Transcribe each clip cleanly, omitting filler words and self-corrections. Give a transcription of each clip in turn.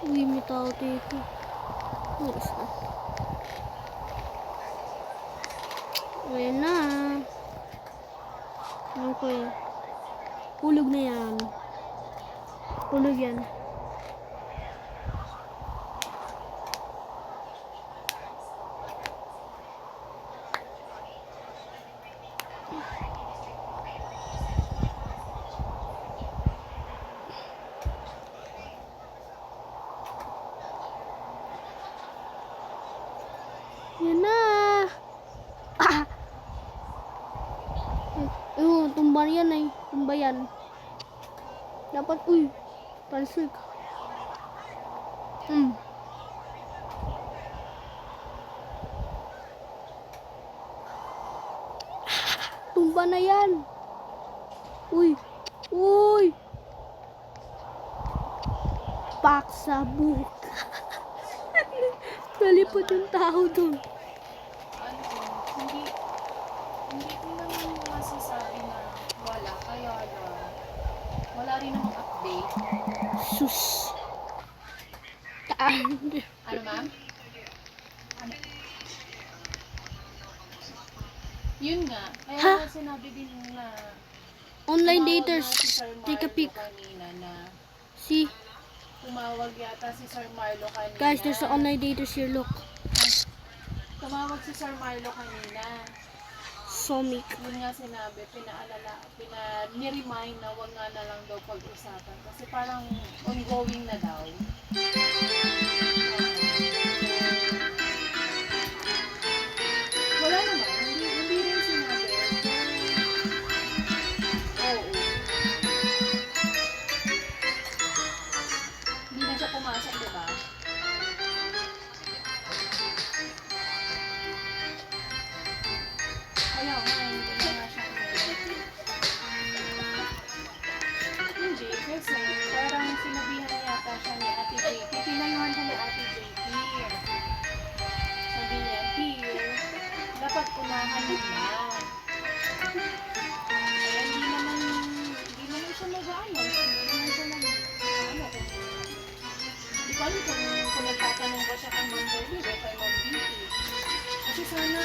Uy, may tao dito. Oras na. Ayan na. Ano ko eh. Hulog na yan. Hulog yan. Yan na. Ah! Tumba yan eh. Tumba yan. Dapat, uy. Talsik. Tumba na yan. Uy. Uy. Paksabuk. Nalipot yung tao dun. Hindi ko naman masasabi na wala. Kaya wala rin namang update. Sus. Ano ma'am? Ano? Yun nga. Kaya Ha? nga sinabi din na Online tumawag daters. na si Sir Take a Marlo peek. kanina na See? tumawag yata si Sir Marlo kanina. Guys, there's an online daters here. Look. Tumawag si Sir Marlo kanina. Somic. Yun nga sinabi, ni-remind na wag nga na lang daw pag-usapan. Kasi parang ongoing na daw. Wala naman, hindi rin sinabi. Oo. Hindi na siya pumasok, diba? Kaya nga, hindi na nga siya hindi, kasi parang sinabihan yata siya ni Ate JP. Pinayuhan siya ni Ate JP. Sabi niya, Pio, dapat unahan mo na. Kaya hindi naman siya mag-ano. Hindi naman siya mag-ano. Hindi ko alam kung nagtatanong ba siya kay Ma'am Berly o kay Ma'am Vicky. Kasi sana,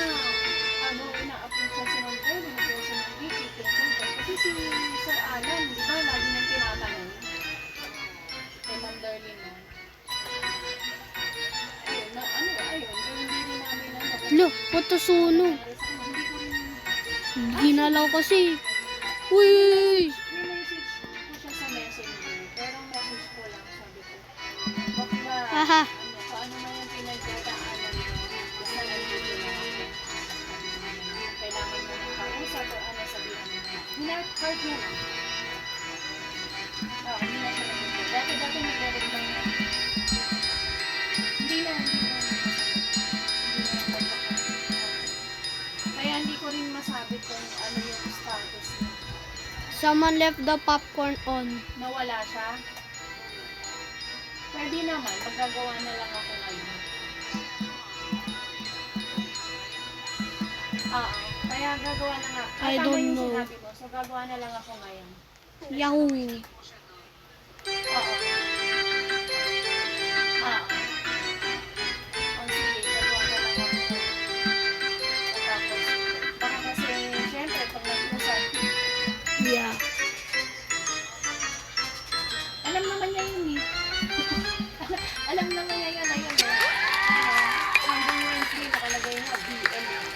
ina-approve siya si Ma'am Berly, hindi si Ma'am Vicky, kasi si Sir Alan, di ba, lagi nang tinatanong kay Ma'am Darlene. Ayun, hindi rin namin Lo, patasunog. hindi ko rin, Ginalaw kasi. Uy! message ko siya sa messenger, pero message ko lang, sabi ko, bakla, Haha. kung ano na yung pinagdadaanan mo, basta nandito lang ako. Kailangan mo ng kausap o ano, sabihan mo na. Hinart-heart niya lang. Hindi na siya nandito. Dati nagre-reply na. Hindi na kaya hindi ko rin masabi kung ano yung status niya. Someone left the popcorn on. Nawala siya. Pwede naman, magagawa na lang ako ngayon. Kaya gagawa na nga. I Tama don't yung know. sinabi mo. So, gagawa na lang ako ngayon. Yahoo! Oo. Sige, gagawa na lang ako ngayon. Tapos, baka kasi, syempre, pag nag-usap, Yeah. alam naman niya yun eh. Alam naman niya yun na yun eh. Hanggang Wednesday, nakalagay na BL eh.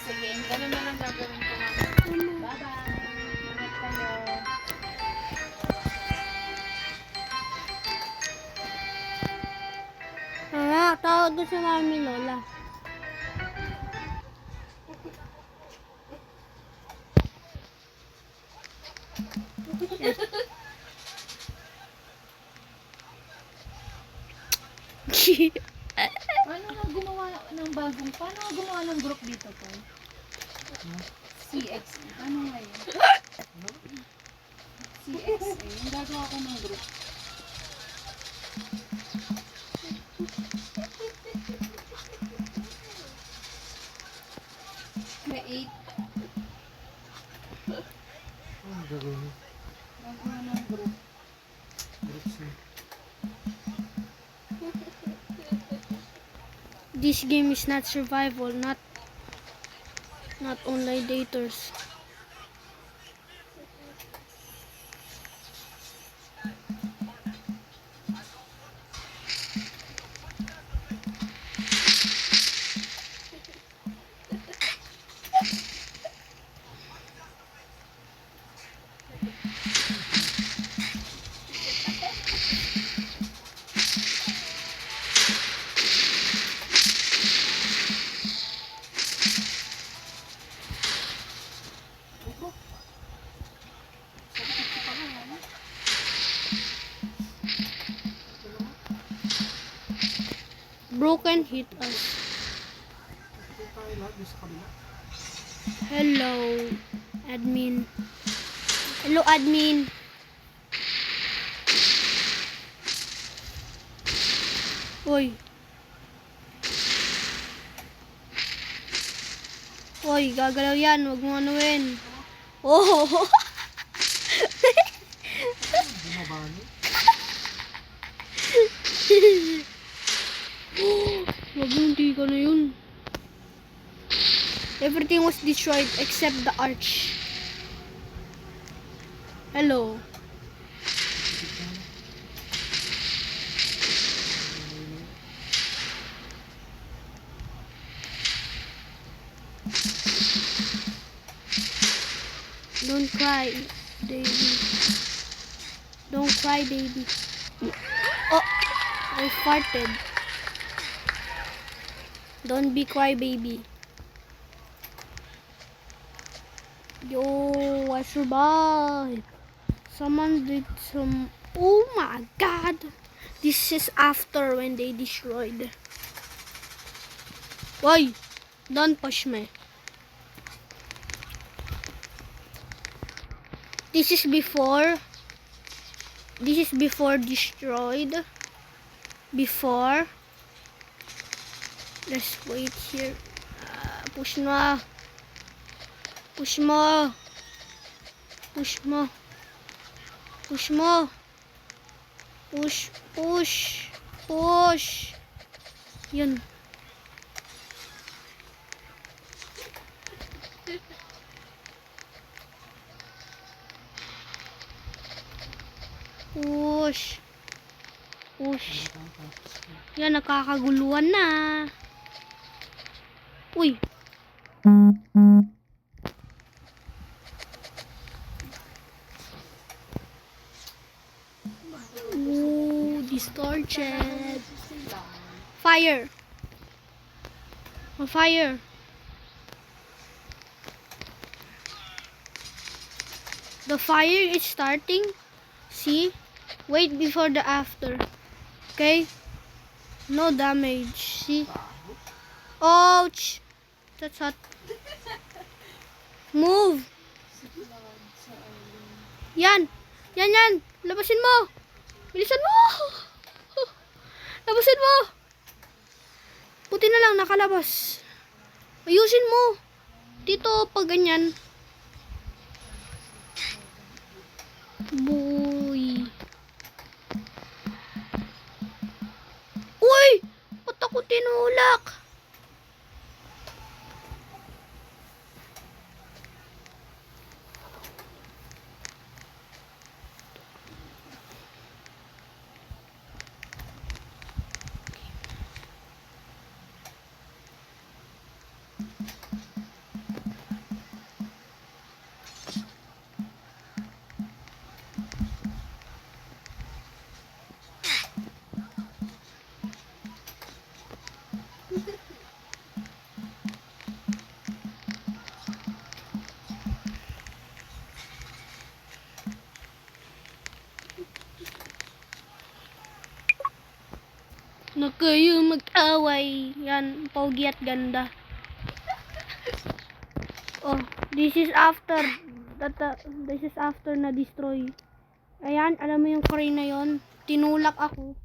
Sige, ganun na lang gagawin ko nga. Bye-bye. Ingat kayo. Tawag ko si Mami Lola. Paano nga gumawa ng group dito po? CXE. Ano nga yun? CXE. Yung gagawa ko ng group. Create. Gagawin. Gagawa ng group. Groups na. This game is not survival, not online daters. Broken hit us. Hello, admin. Hello, admin. Oy. Oy, gagalaw yan. Huwag mo anuin. Oh! Wag mo, hindi ka na yun. Everything was destroyed except the arch. Hello. Don't cry, baby. Don't cry, baby. Oh, I farted. Don't be cry, baby. Yo, I survived. Someone did some... Oh my god. This is after when they destroyed. Why? Don't push me. This is before. This is before destroyed. Before. Let's wait here. Push mo. Push mo. Push mo. Push mo. Push. Push. Push. Yun. Push. Push. Yan, nakakaguluhan na. Uy. Ooh, distorted. Fire. Fire. The fire is starting. See? Wait before the after. Okay? No damage. See? Ouch! That's hot. Move! Yan! Yan, yan! Labasin mo! Bilisan mo! Labasin mo! Buti na lang nakalabas. Ayusin mo! Dito, pag ganyan. Boy! Uy! Ba't ako tinulak? Na kayo mag-away. Yan, pogi at ganda. Oh, this is after. This is after na destroy. Ayan, alam mo yung crane na yon? Tinulak ako.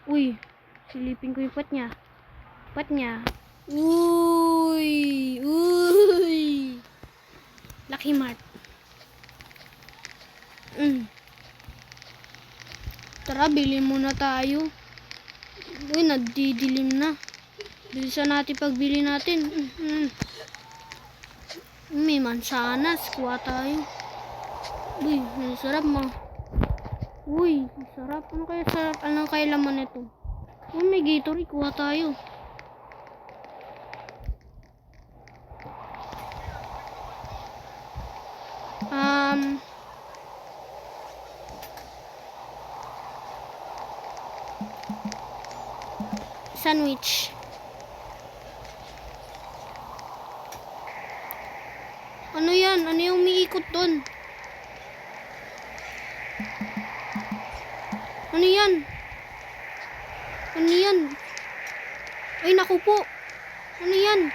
Uy, silipin ko yung pot niya. Pot niya. Uy! Uy! Lucky Mart. Tara, bilhin muna tayo. Uy, nagdidilim na. Bilisan natin pagbili natin. May mansanas. Kuha tayo. Uy, ang sarap mo. Uy, ang sarap. Ano kaya sarap? Anong kaya laman nito? Oh, may Gatorade. Kuha tayo. Sandwich. Ano yan? Ano yung umiikot doon? Ano yan? Ano yan? Ay, naku po. Ano yan?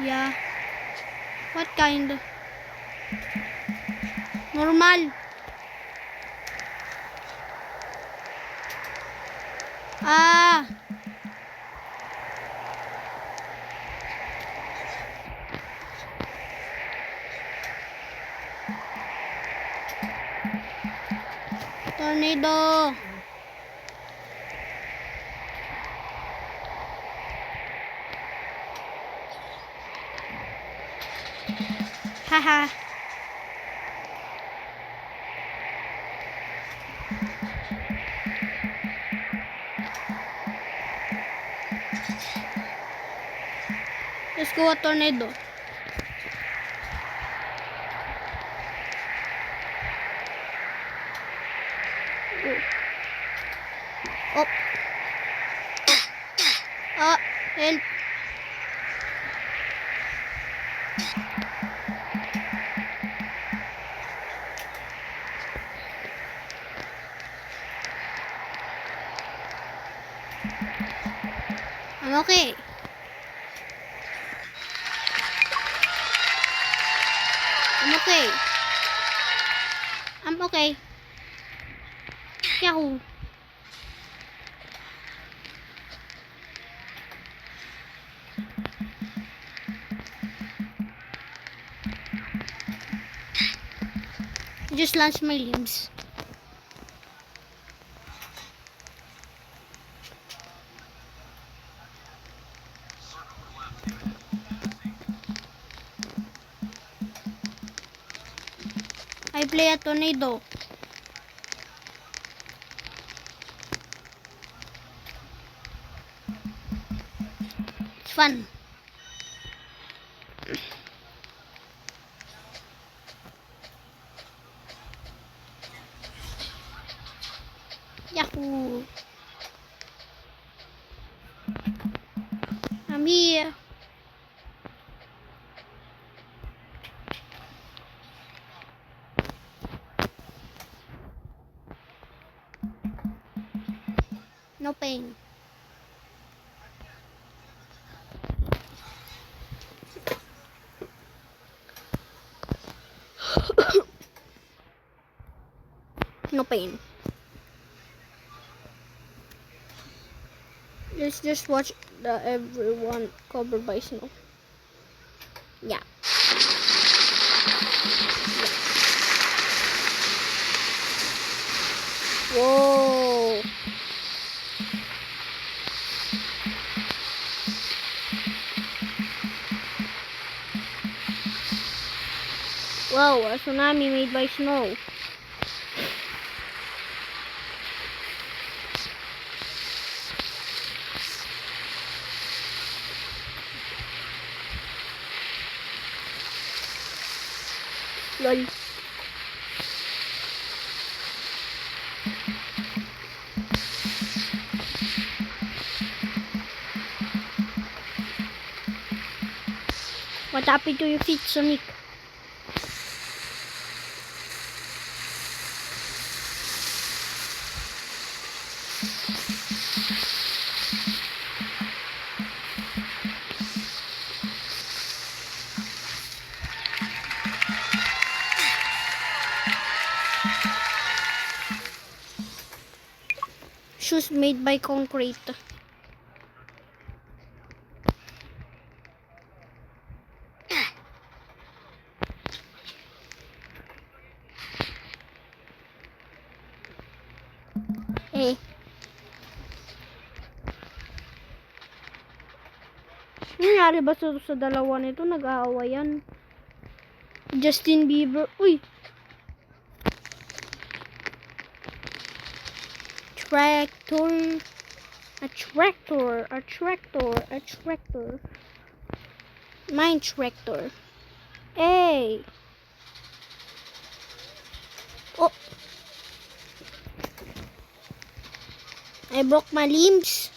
Yeah. What kind? Normal. Ah. Tornado. Haha. Let's go a tornado. Go. Up. Help. I'm okay. I'm okay. I'm okay. Yahoo. Just launched my limbs. I play a tornado. It's fun. Yahoo! I'm here. No pain. No pain. Let's just watch the everyone covered by snow. Yeah. Whoa. Whoa, a tsunami made by snow. Lol. What happened to your feet, Sonic? Shoes made by concrete. Nangyari ba sa dalawa nito? Nag-aawayan. Justin Bieber. Uy! Tractor. A tractor. A tractor. A tractor. Mine tractor. Hey! Oh! I broke my limbs.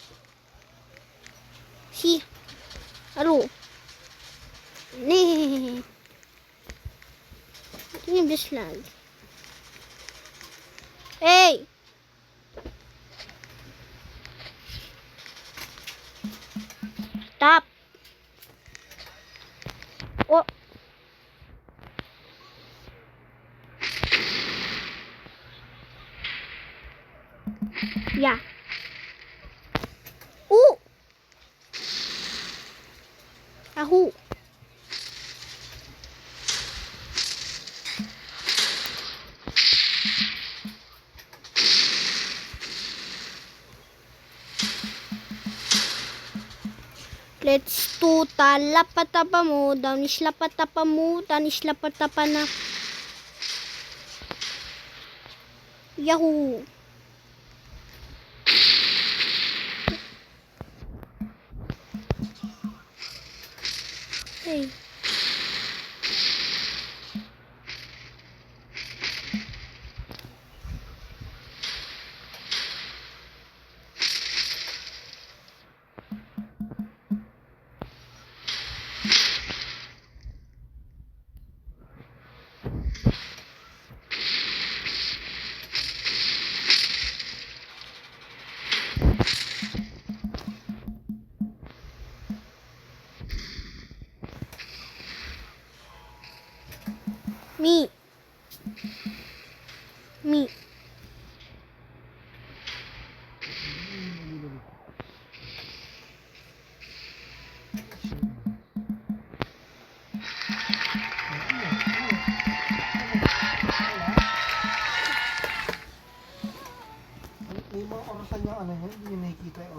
See? Hello. Nee. Tingin this lang. Hey! Stop. Oh. Yeah. Ooh. Ahoo. Let's do talapatapa mo, downish lapatapa mo, downish lapatapa na. Yahoo! Hey. Me. Me. May mga orasan niya ano yun, hindi niya nakikita yung